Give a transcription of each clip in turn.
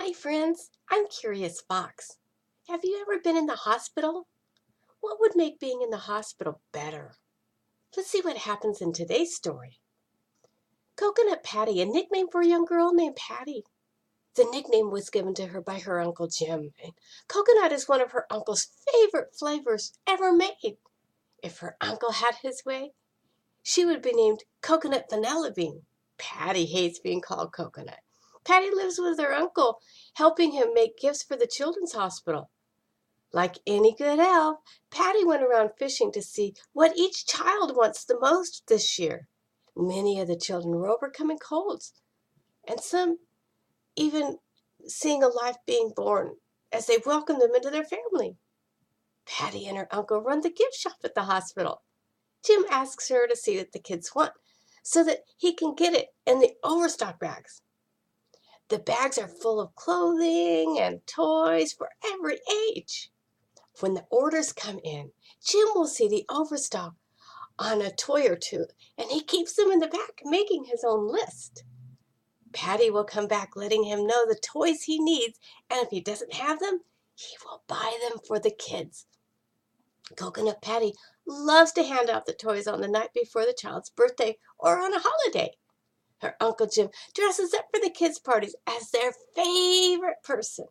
Hi, friends. I'm Curious Fox. Have you ever been in the hospital? What would make being in the hospital better? Let's see what happens in today's story. Coconut Patty, a nickname for a young girl named Patty. The nickname was given to her by her Uncle Jim. And coconut is one of her uncle's favorite flavors ever made. If her uncle had his way, she would be named Coconut Vanilla Bean. Patty hates being called Coconut. Patty lives with her uncle, helping him make gifts for the children's hospital. Like any good elf, Patty went around fishing to see what each child wants the most this year. Many of the children were overcoming colds, and some even seeing a life being born as they welcomed them into their family. Patty and her uncle run the gift shop at the hospital. Jim asks her to see what the kids want so that he can get it in the overstock bags. The bags are full of clothing and toys for every age. When the orders come in, Jim will see the overstock on a toy or two, and he keeps them in the back, making his own list. Patty will come back, letting him know the toys he needs, and if he doesn't have them, he will buy them for the kids. Coconut Patty loves to hand out the toys on the night before the child's birthday or on a holiday. Her Uncle Jim dresses up for the kids' parties as their favorite person.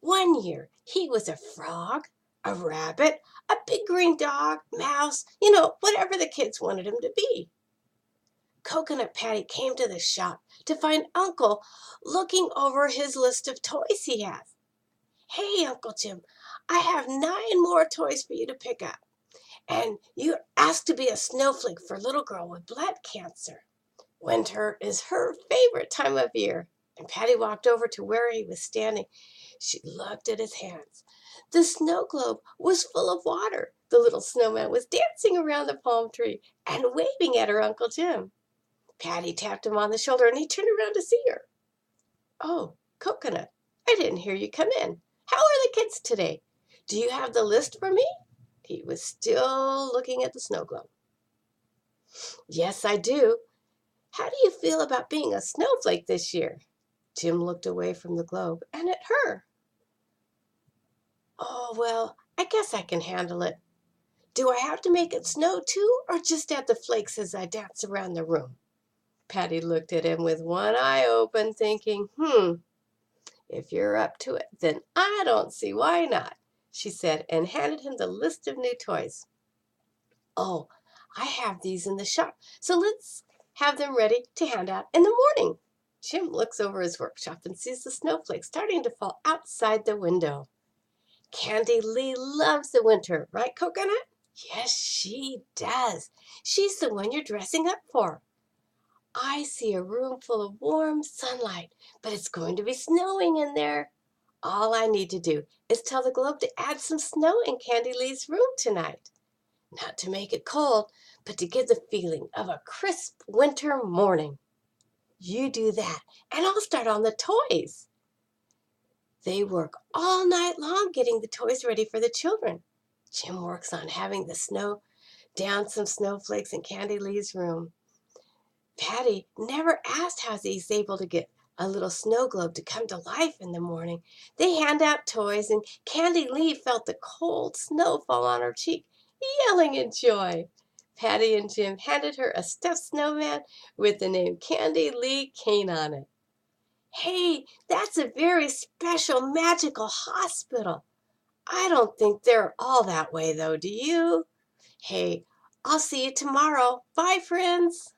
One year, he was a frog, a rabbit, a big green dog, mouse, whatever the kids wanted him to be. Coconut Patty came to the shop to find Uncle looking over his list of toys he has. Hey, Uncle Jim, I have 9 more toys for you to pick up. And you're asked to be a snowflake for a little girl with blood cancer. Winter is her favorite time of year. And Patty walked over to where he was standing. She looked at his hands. The snow globe was full of water. The little snowman was dancing around the palm tree and waving at her Uncle Jim. Patty tapped him on the shoulder and he turned around to see her. Oh, Coconut, I didn't hear you come in. How are the kids today? Do you have the list for me? He was still looking at the snow globe. Yes, I do. How do you feel about being a snowflake this year? Jim looked away from the globe and at her. Oh, well, I guess I can handle it. Do I have to make it snow too, or just add the flakes as I dance around the room? Patty looked at him with one eye open, thinking, if you're up to it, then I don't see why not, she said, and handed him the list of new toys. Oh, I have these in the shop, so let's have them ready to hand out in the morning. Jim looks over his workshop and sees the snowflakes starting to fall outside the window. Candy Lee loves the winter, right, Coconut? Yes, she does. She's the one you're dressing up for. I see a room full of warm sunlight, but it's going to be snowing in there. All I need to do is tell the globe to add some snow in Candy Lee's room tonight. Not to make it cold, but to give the feeling of a crisp winter morning. You do that, and I'll start on the toys. They work all night long getting the toys ready for the children. Jim works on having the snow down some snowflakes in Candy Lee's room. Patty never asked how he's able to get a little snow globe to come to life in the morning. They hand out toys, and Candy Lee felt the cold snow fall on her cheek, yelling in joy. Patty and Jim handed her a stuffed snowman with the name Candy Lee Kane on it. Hey, that's a very special, magical hospital. I don't think they're all that way, though, do you? Hey, I'll see you tomorrow. Bye, friends.